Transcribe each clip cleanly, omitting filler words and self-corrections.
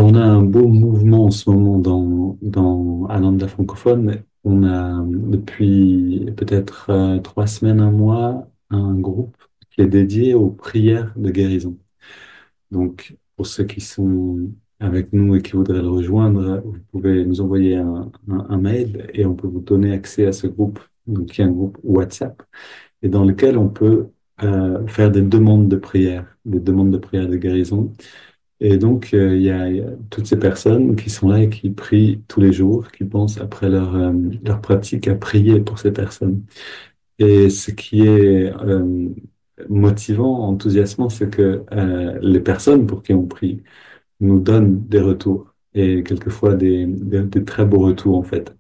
on a un beau mouvement en ce moment dans Ananda francophone. On a depuis peut-être 3 semaines, un mois, un groupe qui est dédié aux prières de guérison. Donc, pour ceux qui sont avec nous et qui voudraient le rejoindre, vous pouvez nous envoyer un mail et on peut vous donner accès à ce groupe, donc qui est un groupe WhatsApp, et dans lequel on peut faire des demandes de prière de guérison. Et donc, il y a toutes ces personnes qui sont là et qui prient tous les jours, qui pensent après leur pratique à prier pour ces personnes. Et ce qui est motivant, enthousiasmant, c'est que les personnes pour qui on prie nous donnent des retours et quelquefois des très beaux retours en fait.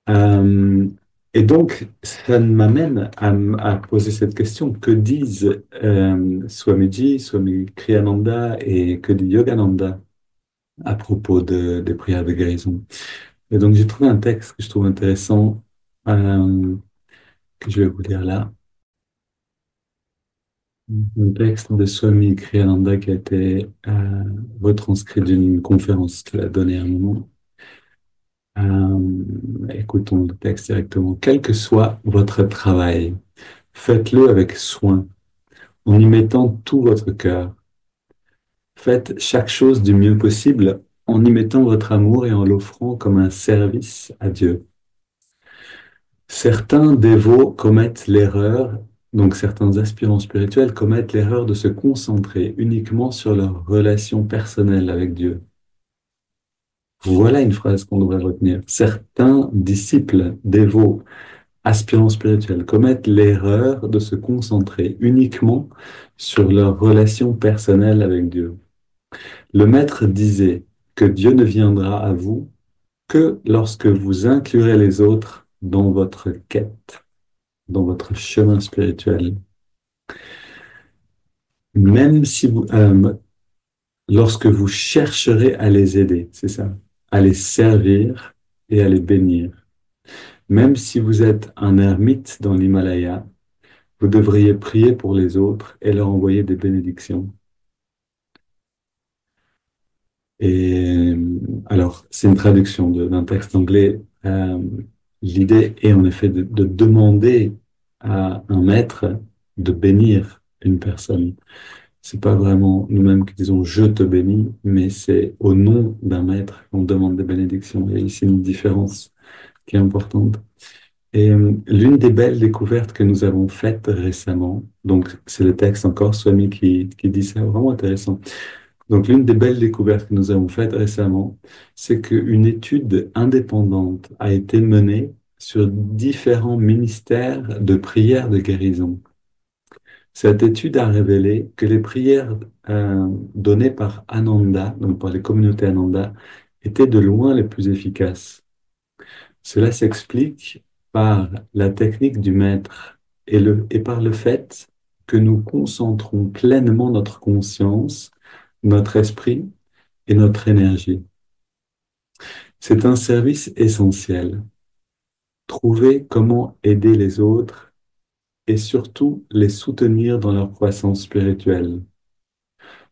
Euh, et donc, ça m'amène à poser cette question. Que disent Swamiji, Swami Kriyananda et que dit Yogananda à propos des prières de guérison? Et donc, j'ai trouvé un texte que je trouve intéressant, que je vais vous lire là. Un texte de Swami Kriyananda qui a été retranscrit d'une conférence qu'il a donnée à un moment. Écoutons le texte directement. Quel que soit votre travail, faites-le avec soin, en y mettant tout votre cœur. Faites chaque chose du mieux possible en y mettant votre amour et en l'offrant comme un service à Dieu. Certains dévots commettent l'erreur, donc certains aspirants spirituels commettent l'erreur de se concentrer uniquement sur leur relation personnelle avec Dieu. Voilà une phrase qu'on devrait retenir. Certains disciples dévots, aspirants spirituels, commettent l'erreur de se concentrer uniquement sur leur relation personnelle avec Dieu. Le maître disait que Dieu ne viendra à vous que lorsque vous inclurez les autres dans votre quête, dans votre chemin spirituel. Même si vous, lorsque vous chercherez à les aider, c'est ça, à les servir et à les bénir. Même si vous êtes un ermite dans l'Himalaya, vous devriez prier pour les autres et leur envoyer des bénédictions. Et alors, c'est une traduction d'un texte anglais. L'idée est en effet de demander à un maître de bénir une personne. C'est pas vraiment nous-mêmes qui disons je te bénis, mais c'est au nom d'un maître qu'on demande des bénédictions. Il y a ici une différence qui est importante. Et l'une des belles découvertes que nous avons faites récemment, donc c'est le texte encore, Swami qui dit ça, vraiment intéressant. Donc l'une des belles découvertes que nous avons faites récemment, c'est qu'une étude indépendante a été menée sur différents ministères de prière de guérison. Cette étude a révélé que les prières données par Ananda, donc par les communautés Ananda, étaient de loin les plus efficaces. Cela s'explique par la technique du maître et par le fait que nous concentrons pleinement notre conscience, notre esprit et notre énergie. C'est un service essentiel. Trouver comment aider les autres et surtout les soutenir dans leur croissance spirituelle.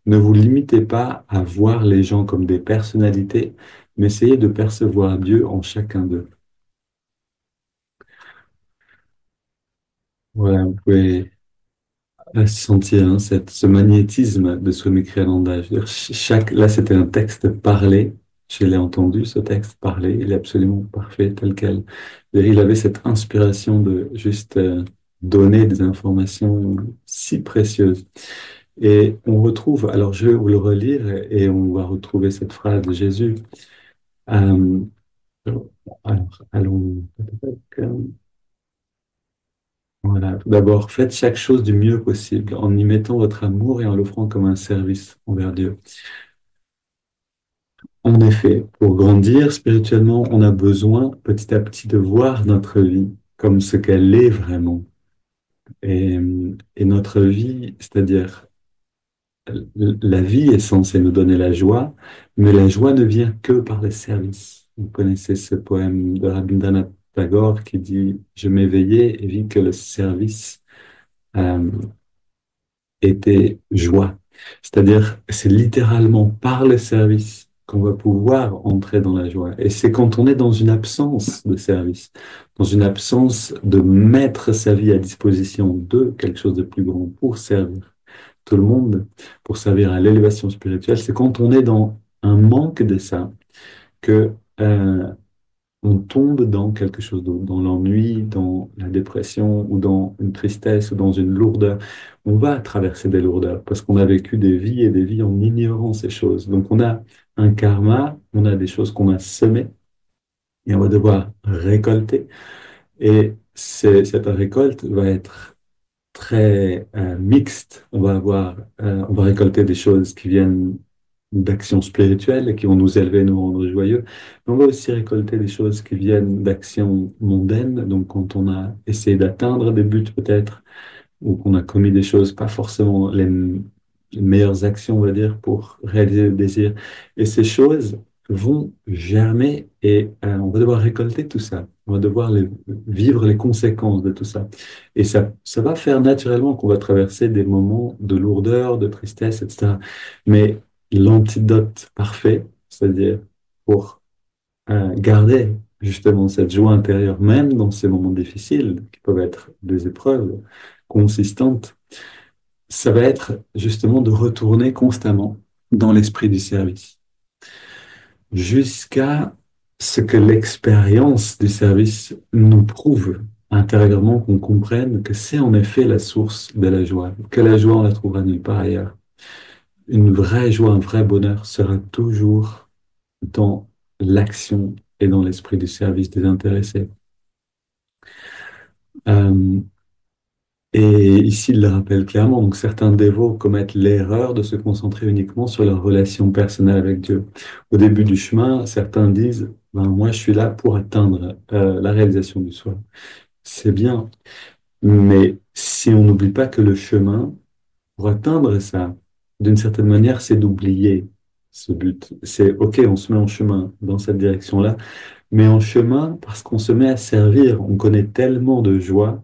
Ne vous limitez pas à voir les gens comme des personnalités, mais essayez de percevoir Dieu en chacun d'eux. Voilà, vous pouvez sentir hein, ce magnétisme de Swami Kriyananda. Je veux dire, là, c'était un texte parlé. Je l'ai entendu, ce texte parlé. Il est absolument parfait, tel quel. Il avait cette inspiration de juste donner des informations si précieuses. Et on retrouve, alors je vais vous le relire et on va retrouver cette phrase de Jésus. Euh, alors, allons. Voilà. Tout d'abord, faites chaque chose du mieux possible en y mettant votre amour et en l'offrant comme un service envers Dieu. En effet, pour grandir spirituellement, on a besoin petit à petit de voir notre vie comme ce qu'elle est vraiment. Et, et notre vie, c'est-à-dire la vie est censée nous donner la joie, mais la joie ne vient que par les services. Vous connaissez ce poème de Rabindranath Tagore qui dit « Je m'éveillais et vis que le service était joie ». C'est-à-dire, c'est littéralement par le service qu'on va pouvoir entrer dans la joie. Et c'est quand on est dans une absence de service, dans une absence de mettre sa vie à disposition de quelque chose de plus grand pour servir tout le monde, pour servir à l'élévation spirituelle, c'est quand on est dans un manque de ça que on tombe dans quelque chose d'autre, dans l'ennui, dans la dépression ou dans une tristesse ou dans une lourdeur. On va traverser des lourdeurs parce qu'on a vécu des vies et des vies en ignorant ces choses. Donc on a un karma, on a des choses qu'on a semées et on va devoir récolter. Et cette récolte va être très mixte. On va récolter des choses qui viennent d'actions spirituelles et qui vont nous élever, nous rendre joyeux. Mais on va aussi récolter des choses qui viennent d'actions mondaines. Donc, quand on a essayé d'atteindre des buts peut-être, ou qu'on a commis des choses pas forcément les meilleures actions, on va dire, pour réaliser le désir. Et ces choses vont germer et on va devoir récolter tout ça. On va devoir vivre les conséquences de tout ça. Et ça va faire naturellement qu'on va traverser des moments de lourdeur, de tristesse, etc. Mais l'antidote parfait, c'est-à-dire pour garder justement cette joie intérieure, même dans ces moments difficiles, qui peuvent être des épreuves consistantes, ça va être justement de retourner constamment dans l'esprit du service, jusqu'à ce que l'expérience du service nous prouve intérieurement qu'on comprenne que c'est en effet la source de la joie, que la joie, on la trouvera nulle part ailleurs. Une vraie joie, un vrai bonheur sera toujours dans l'action et dans l'esprit du service désintéressé. Euh, et ici, il le rappelle clairement, donc certains dévots commettent l'erreur de se concentrer uniquement sur leur relation personnelle avec Dieu. Au début du chemin, certains disent, ben, moi je suis là pour atteindre la réalisation du soi. C'est bien, mais si on n'oublie pas que le chemin, pour atteindre ça, d'une certaine manière, c'est d'oublier ce but. C'est OK, on se met en chemin dans cette direction-là, mais en chemin parce qu'on se met à servir, on connaît tellement de joie,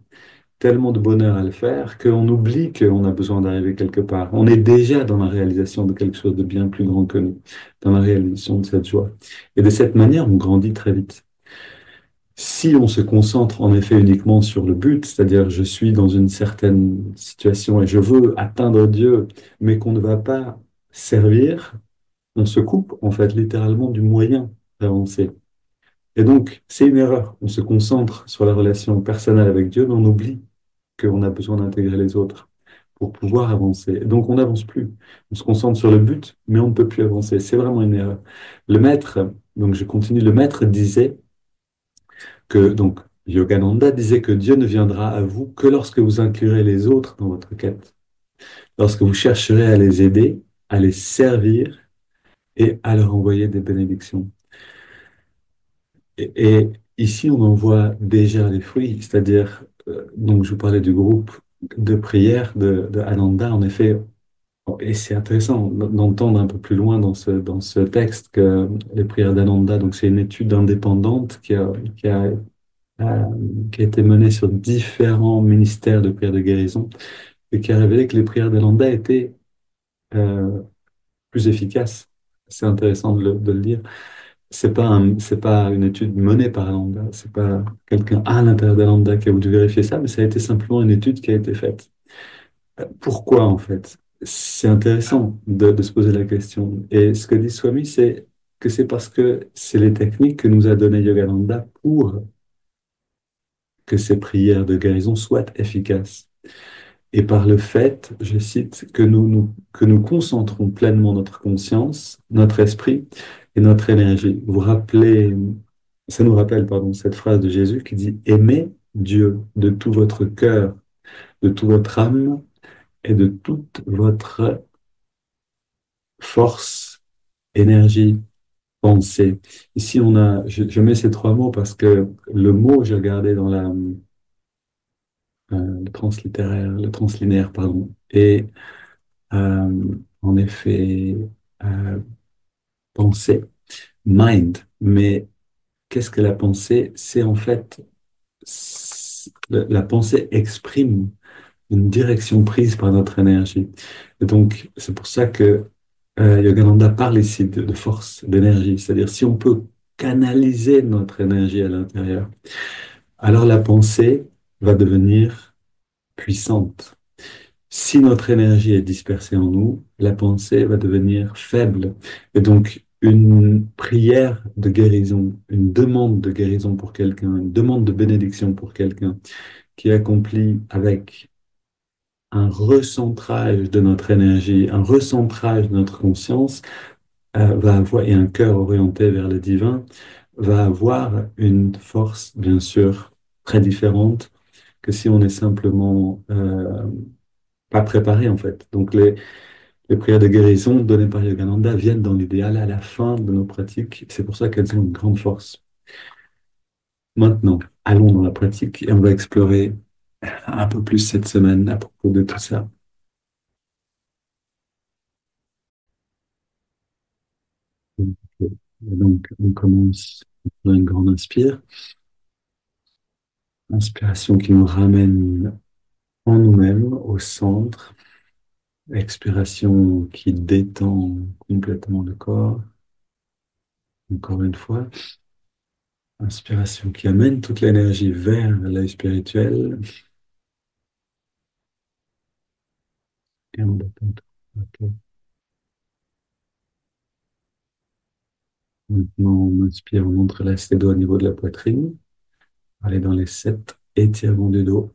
tellement de bonheur à le faire, qu'on oublie qu'on a besoin d'arriver quelque part. On est déjà dans la réalisation de quelque chose de bien plus grand que nous, dans la réalisation de cette joie. Et de cette manière, on grandit très vite. Si on se concentre en effet uniquement sur le but, c'est-à-dire je suis dans une certaine situation et je veux atteindre Dieu, mais qu'on ne va pas servir, on se coupe en fait littéralement du moyen d'avancer. Et donc, c'est une erreur. On se concentre sur la relation personnelle avec Dieu, mais on oublie qu'on a besoin d'intégrer les autres pour pouvoir avancer. Donc, on n'avance plus. On se concentre sur le but, mais on ne peut plus avancer. C'est vraiment une erreur. Le maître, donc je continue, le maître disait que, donc, Yogananda disait que Dieu ne viendra à vous que lorsque vous inclurez les autres dans votre quête, lorsque vous chercherez à les aider, à les servir et à leur envoyer des bénédictions. Et ici, on en voit déjà les fruits, c'est-à-dire, donc je vous parlais du groupe de prière de Ananda, en effet, et c'est intéressant d'entendre un peu plus loin dans ce texte que les prières d'Ananda, donc c'est une étude indépendante euh, qui a été menée sur différents ministères de prière de guérison et qui a révélé que les prières d'Ananda étaient euh, plus efficaces. C'est intéressant de le dire. C'est pas une étude menée par Lambda, c'est pas quelqu'un à l'intérieur de Lambda qui a voulu vérifier ça, mais ça a été simplement une étude qui a été faite. Pourquoi en fait? C'est intéressant de se poser la question. Et ce que dit Swami, c'est que c'est parce que c'est les techniques que nous a donné Yogananda pour que ces prières de guérison soient efficaces. Et par le fait, je cite, que nous concentrons pleinement notre conscience, notre esprit et notre énergie. Vous rappelez, ça nous rappelle, pardon, cette phrase de Jésus qui dit, aimez Dieu de tout votre cœur, de toute votre âme et de toute votre force, énergie, pensée. Ici, je mets ces trois mots parce que le mot, j'ai regardé dans le translittéraire, le translinéaire, pardon, et en effet, euh, pensée, mind. Mais qu'est-ce que la pensée? C'est en fait, la pensée exprime une direction prise par notre énergie. Et donc, c'est pour ça que Yogananda parle ici de force, d'énergie. C'est-à-dire, si on peut canaliser notre énergie à l'intérieur, alors la pensée va devenir puissante. Si notre énergie est dispersée en nous, la pensée va devenir faible. Et donc, une prière de guérison, une demande de guérison pour quelqu'un, une demande de bénédiction pour quelqu'un qui est accomplie avec un recentrage de notre énergie, un recentrage de notre conscience, va avoir, et un cœur orienté vers le divin, va avoir une force, bien sûr, très différente que si on est simplement pas préparé, en fait. Donc, les prières de guérison données par Yogananda viennent dans l'idéal à la fin de nos pratiques. C'est pour ça qu'elles ont une grande force. Maintenant, allons dans la pratique et on va explorer un peu plus cette semaine à propos de tout ça. Ok. Donc, on commence par une grande inspire. Inspiration qui nous ramène en nous-mêmes, au centre. Expiration qui détend complètement le corps. Encore une fois. Inspiration qui amène toute l'énergie vers l'œil spirituel. Et on détend tout. Ok. Maintenant, on inspire, on entrelace les doigts au niveau de la poitrine. Allez dans les 7 étirements du dos.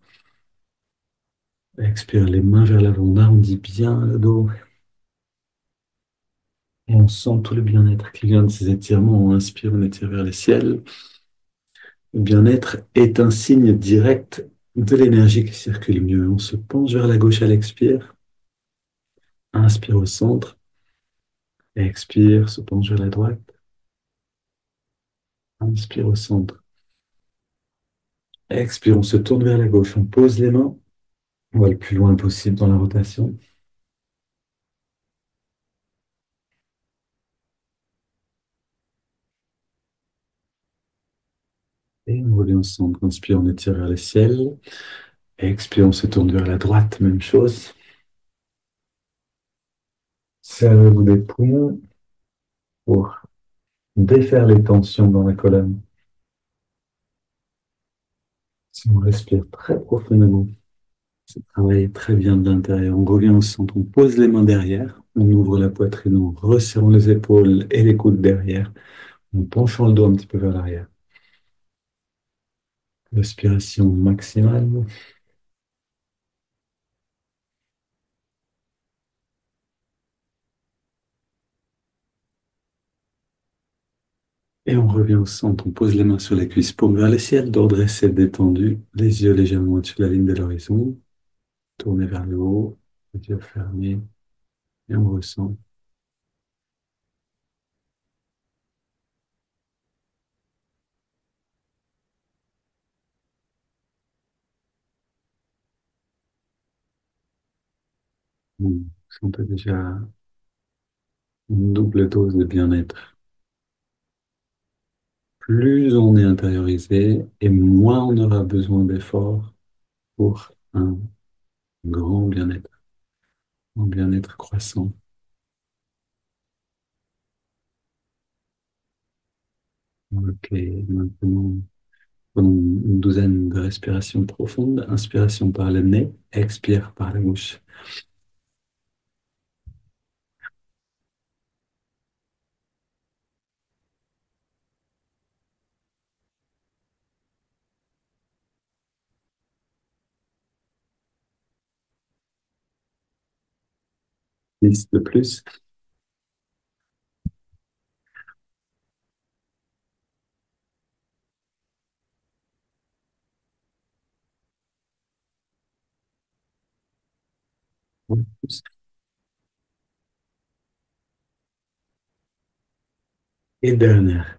Expire les mains vers l'avant, on arrondit bien le dos. Et on sent tout le bien-être qui vient de ces étirements. On inspire, on étire vers les ciels. Le bien-être est un signe direct de l'énergie qui circule mieux. On se penche vers la gauche à l'expire. Inspire au centre. Expire, se penche vers la droite. Inspire au centre. Expire, on se tourne vers la gauche. On pose les mains. On va le plus loin possible dans la rotation. Et on revient au centre. Inspire, on étire vers le ciel. Expire, on se tourne vers la droite. Même chose. Serrez-vous des poumons pour défaire les tensions dans la colonne. Si on respire très profondément, ça travaille très bien de l'intérieur. On revient au centre, on pose les mains derrière, on ouvre la poitrine en resserrant les épaules et les coudes derrière, en penchant le dos un petit peu vers l'arrière. Respiration maximale. Et on revient au centre, on pose les mains sur les cuisses, paumes vers le ciel, dos dressé, détendu, les yeux légèrement au-dessus de la ligne de l'horizon, tournez vers le haut, les yeux fermés, et on ressent. Vous sentez déjà une double dose de bien-être. Plus on est intériorisé et moins on aura besoin d'efforts pour un grand bien-être, un bien-être croissant. Ok, maintenant, prenons une douzaine de respirations profondes. Inspiration par le nez, expire par la bouche. 10 de plus. Plus. Et dernière.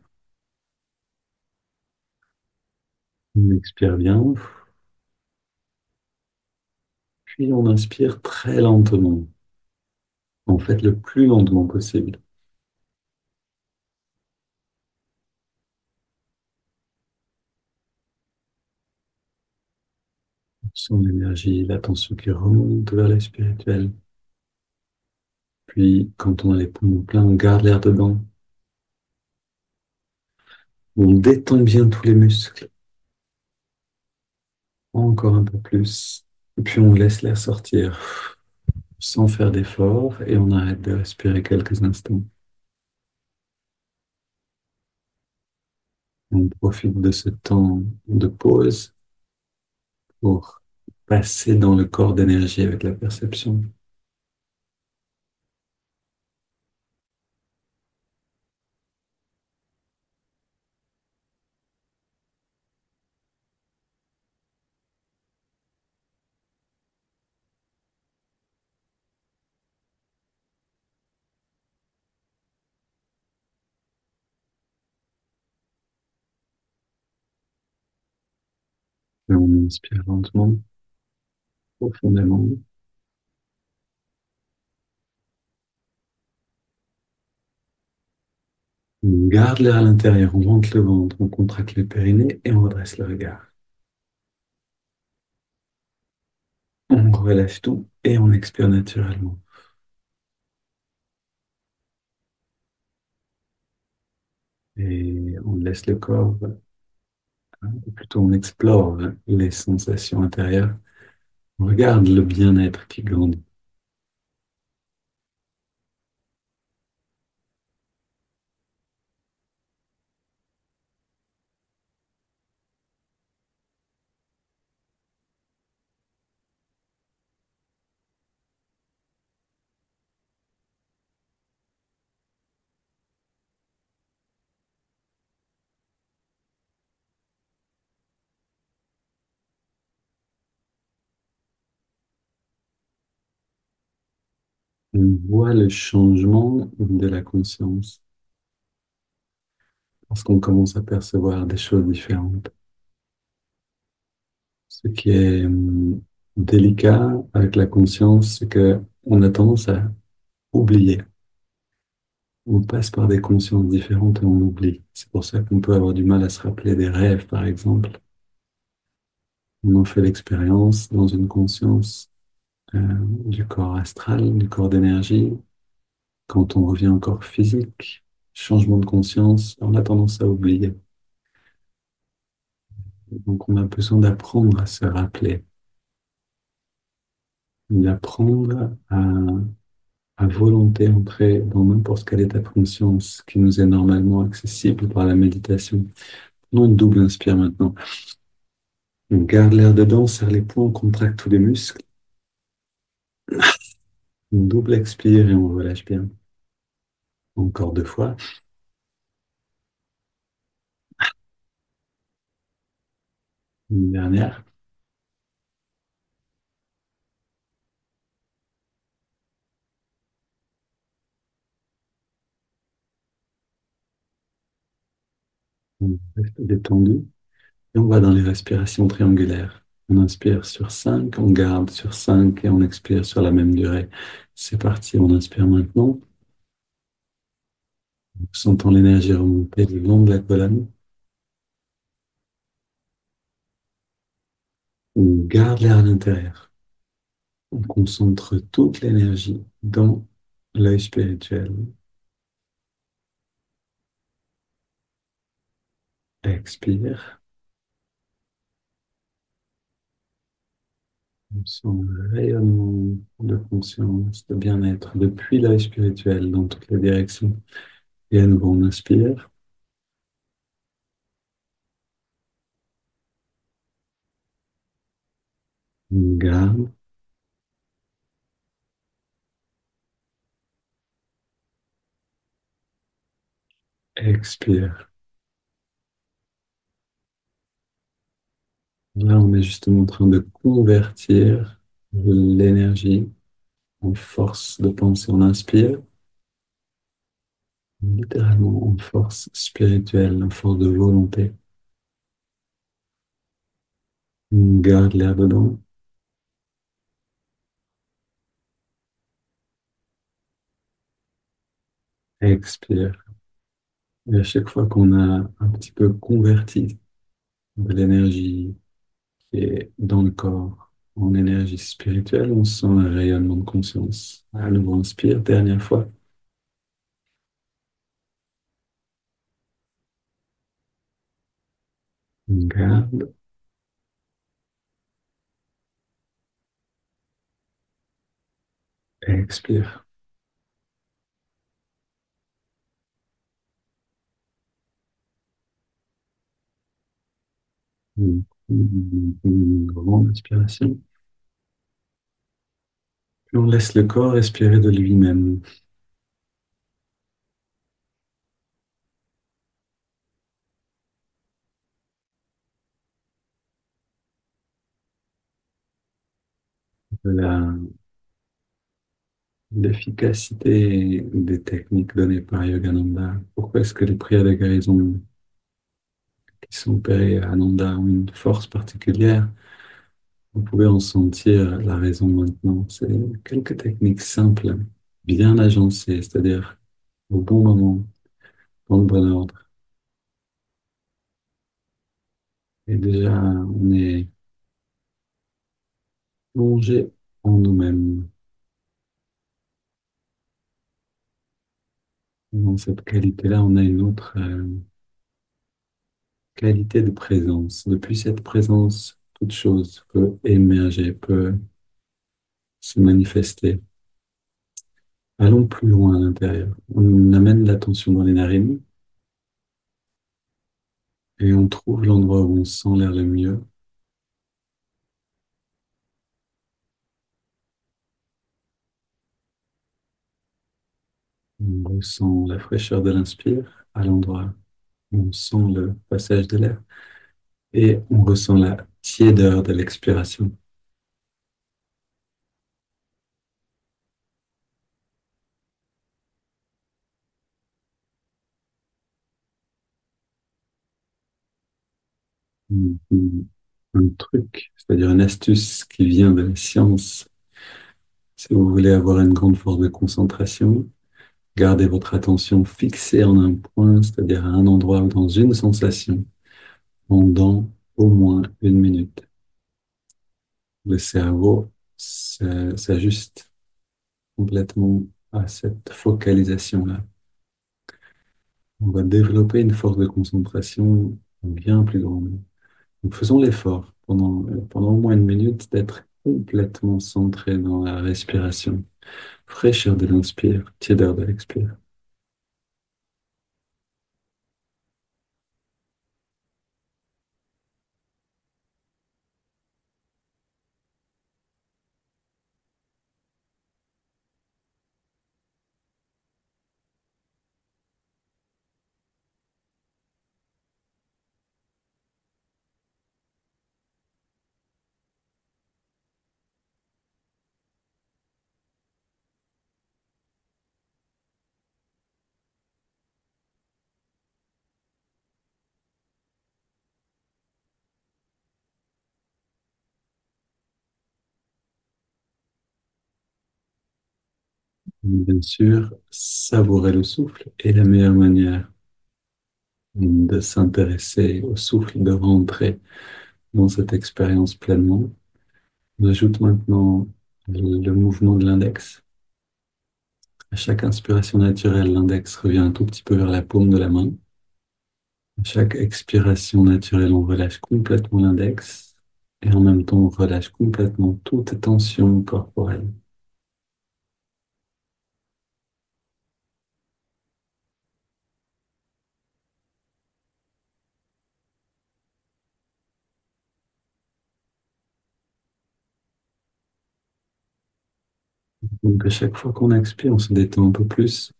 On expire bien, puis on inspire très lentement. En fait, le plus lentement possible. sent l'énergie, la tension qui remonte vers les spirituel. Puis, quand on a les poumons pleins, on garde l'air dedans. On détend bien tous les muscles, encore un peu plus. Et puis, on laisse l'air sortir sans faire d'effort et on arrête de respirer quelques instants. On profite de ce temps de pause pour passer dans le corps d'énergie avec la perception. Et on inspire lentement, profondément. On garde l'air à l'intérieur, on monte le ventre, on contracte le périnée et on redresse le regard. On relâche tout et on expire naturellement. Et on laisse le corps, ou plutôt on explore les sensations intérieures. On regarde le bien-être qui grandit. On voit le changement de la conscience parce qu'on commence à percevoir des choses différentes. Ce qui est délicat avec la conscience, c'est que on a tendance à oublier. On passe par des consciences différentes et on oublie. C'est pour ça qu'on peut avoir du mal à se rappeler des rêves, par exemple. On en fait l'expérience dans une conscience du corps astral, du corps d'énergie. Quand on revient au corps physique, changement de conscience, on a tendance à oublier. Donc on a besoin d'apprendre à se rappeler, d'apprendre à volonté entrer dans n'importe quel état de conscience qui nous est normalement accessible par la méditation. Non, une double inspire maintenant. On garde l'air dedans, on serre les poings, on contracte tous les muscles. Une double expire et on relâche bien. Encore deux fois. Une dernière. On reste détendu. Et on va dans les respirations triangulaires. On inspire sur 5, on garde sur 5 et on expire sur la même durée. C'est parti, on inspire maintenant. En sentant l'énergie remonter le long de la colonne. On garde l'air à l'intérieur. On concentre toute l'énergie dans l'œil spirituel. Expire. On sent le rayonnement de conscience, de bien-être depuis l'œil spirituel dans toutes les directions. Et à nouveau, on inspire. On garde. Expire. Là, on est justement en train de convertir l'énergie en force de pensée. On inspire, littéralement en force spirituelle, en force de volonté. On garde l'air dedans. Expire. Et à chaque fois qu'on a un petit peu converti de l'énergie qui est dans le corps, En énergie spirituelle, on sent un rayonnement de conscience. À nouveau, inspire, dernière fois. Garde, expire. Une grande inspiration. Puis on laisse le corps respirer de lui-même. De l'efficacité des techniques données par Yogananda. Pourquoi est-ce que les prières de guérison qui sont opérées à Ananda ont une force particulière? Vous pouvez en sentir la raison maintenant. C'est quelques techniques simples, bien agencées, c'est-à-dire au bon moment, dans le bon ordre. Et déjà, on est plongé en nous-mêmes. Dans cette qualité-là, on a une autre qualité de présence. Depuis cette présence, toute chose peut émerger, peut se manifester. Allons plus loin à l'intérieur. On amène l'attention dans les narines et on trouve l'endroit où on sent l'air le mieux. On ressent la fraîcheur de l'inspire à l'endroit où on sent le passage de l'air et on ressent la tiédeur de l'expiration. Un truc, c'est-à-dire une astuce qui vient de la science. Si vous voulez avoir une grande force de concentration, gardez votre attention fixée en un point, c'est-à-dire à un endroit ou dans une sensation, pendant au moins 1 minute. Le cerveau s'ajuste complètement à cette focalisation-là. On va développer une force de concentration bien plus grande. Donc faisons l'effort pendant au moins 1 minute d'être complètement centré dans la respiration. Fraîcheur de l'inspire, tiédeur de l'expire. Bien sûr, savourer le souffle est la meilleure manière de s'intéresser au souffle, de rentrer dans cette expérience pleinement. On ajoute maintenant le mouvement de l'index. À chaque inspiration naturelle, l'index revient un tout petit peu vers la paume de la main. À chaque expiration naturelle, on relâche complètement l'index et en même temps, on relâche complètement toute tension corporelle. Donc, à chaque fois qu'on expire, on se détend un peu plus,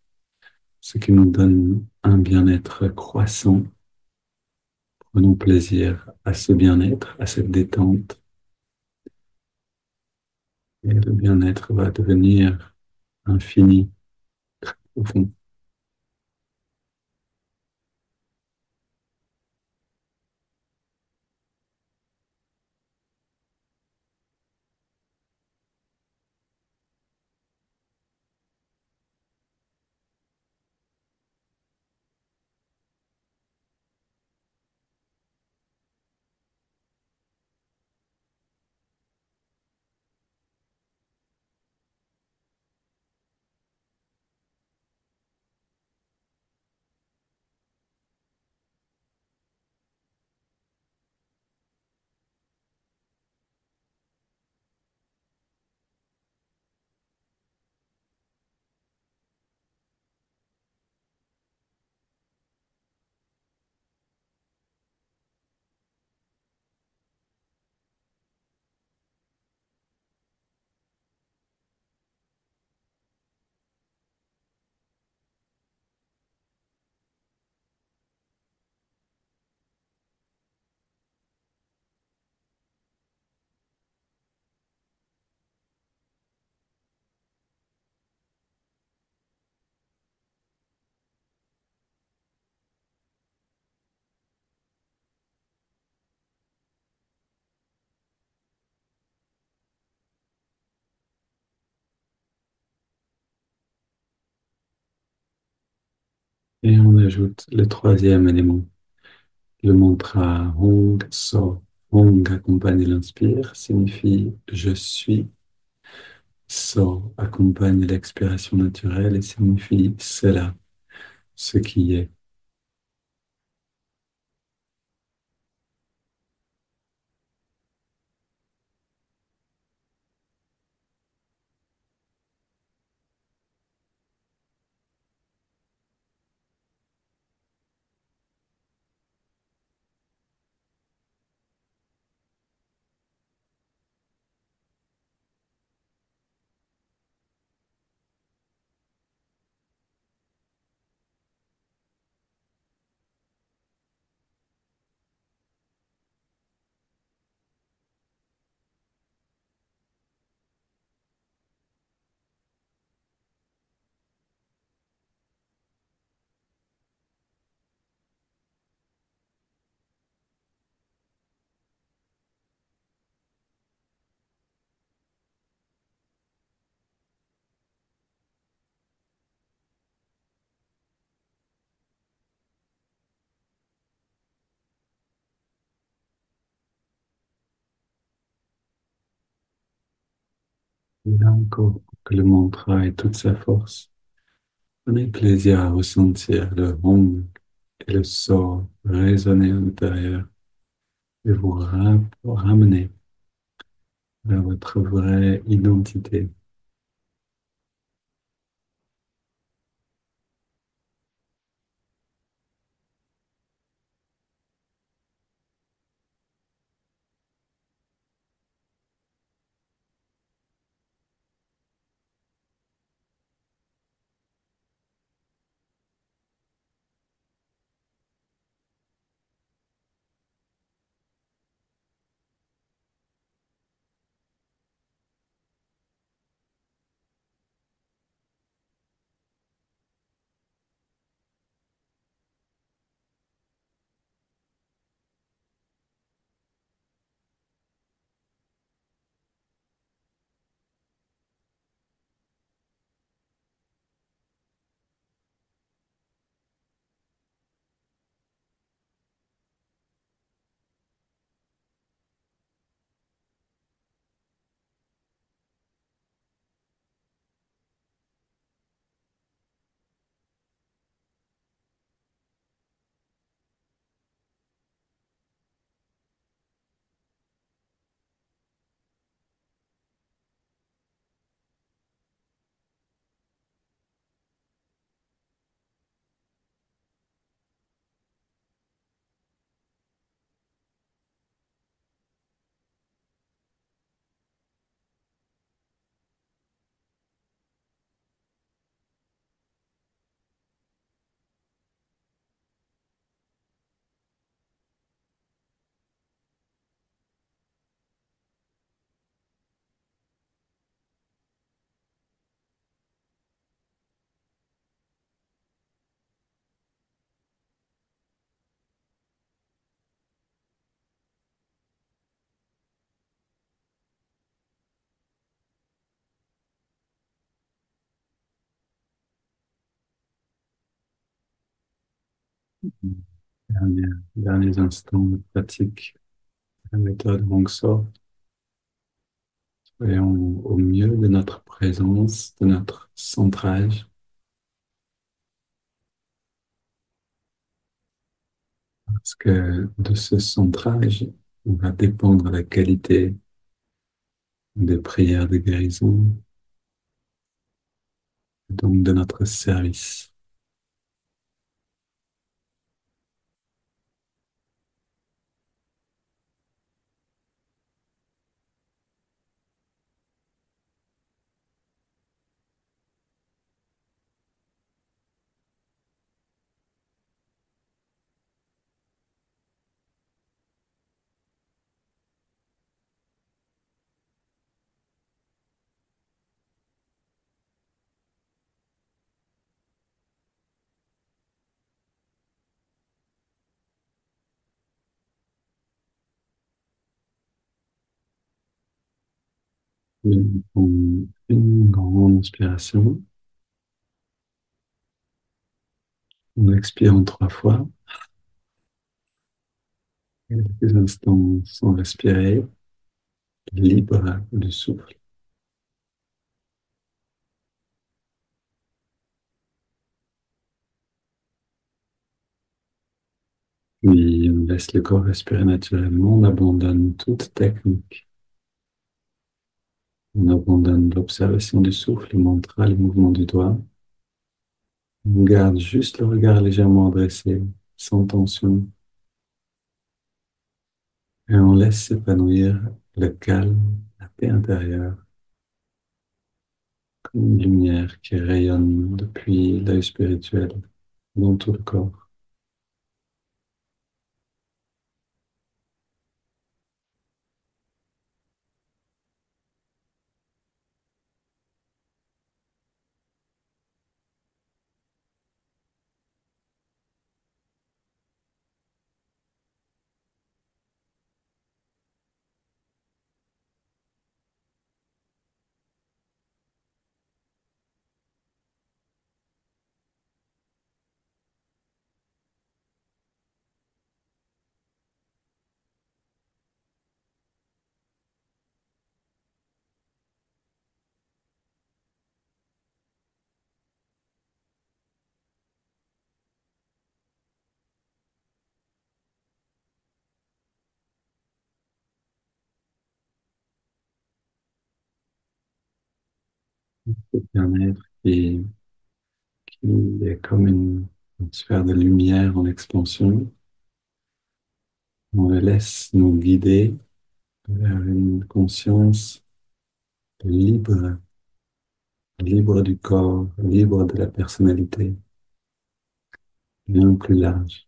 ce qui nous donne un bien-être croissant. Prenons plaisir à ce bien-être, à cette détente, et le bien-être va devenir infini au fond. Et on ajoute le troisième élément, le mantra Hong So. Hong accompagne l'inspire, signifie je suis. So accompagne l'expiration naturelle et signifie cela, ce qui est. Et là encore, pour que le mantra ait toute sa force, prenez plaisir à ressentir le Hong et le So résonner à l'intérieur et vous ramener vers votre vraie identité. Derniers instants de pratique, la méthode Hong So. Soyons au mieux de notre présence, de notre centrage, parce que de ce centrage va dépendre la qualité des prières de guérison, donc de notre service. On fait une grande inspiration On expire en 3 fois, quelques instants sans respirer, libre du souffle. Puis on laisse le corps respirer naturellement, on abandonne toute technique. On abandonne l'observation du souffle, le mantra, les mouvements du doigt. On garde juste le regard légèrement dressé, sans tension, et on laisse s'épanouir le calme, la paix intérieure, comme une lumière qui rayonne depuis l'œil spirituel dans tout le corps. Ce bien-être qui est comme une sphère de lumière en expansion. On le laisse nous guider vers une conscience libre, libre du corps, libre de la personnalité, bien plus large.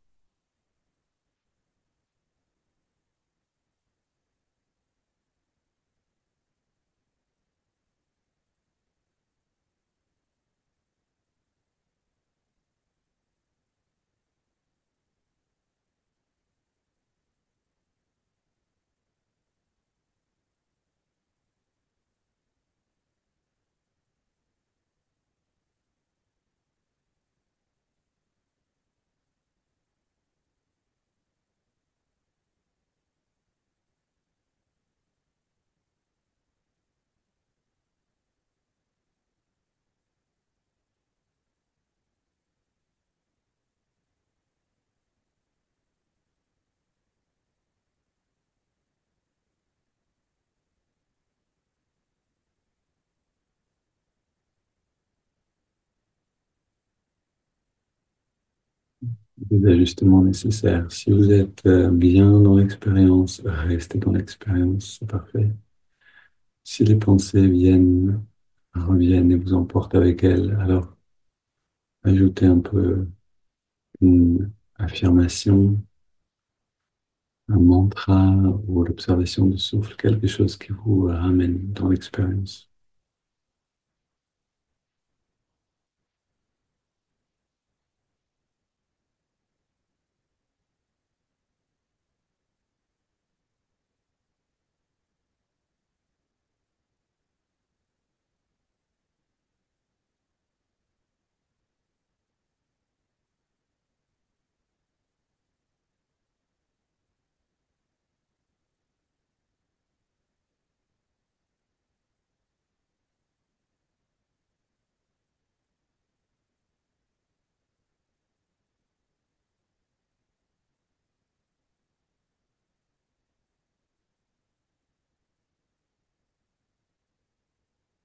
Des ajustements nécessaires. Si vous êtes bien dans l'expérience, restez dans l'expérience, c'est parfait. Si les pensées viennent, reviennent et vous emportent avec elles, alors ajoutez un peu une affirmation, un mantra ou l'observation du souffle, quelque chose qui vous ramène dans l'expérience.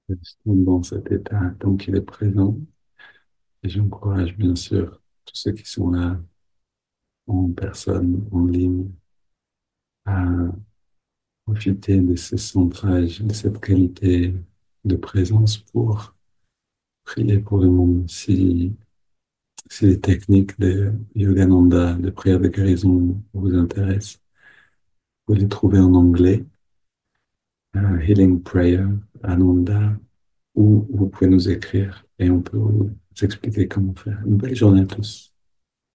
Restons dans cet état tant qu'il est présent. Et j'encourage bien sûr tous ceux qui sont là en personne, en ligne, à profiter de ce centrage, de cette qualité de présence pour prier pour le monde. Si les techniques de Yogananda, de prière de guérison vous intéressent, vous les trouvez en anglais, Healing Prayer, Ananda, ou vous pouvez nous écrire et on peut vous expliquer comment faire. Une belle journée à tous.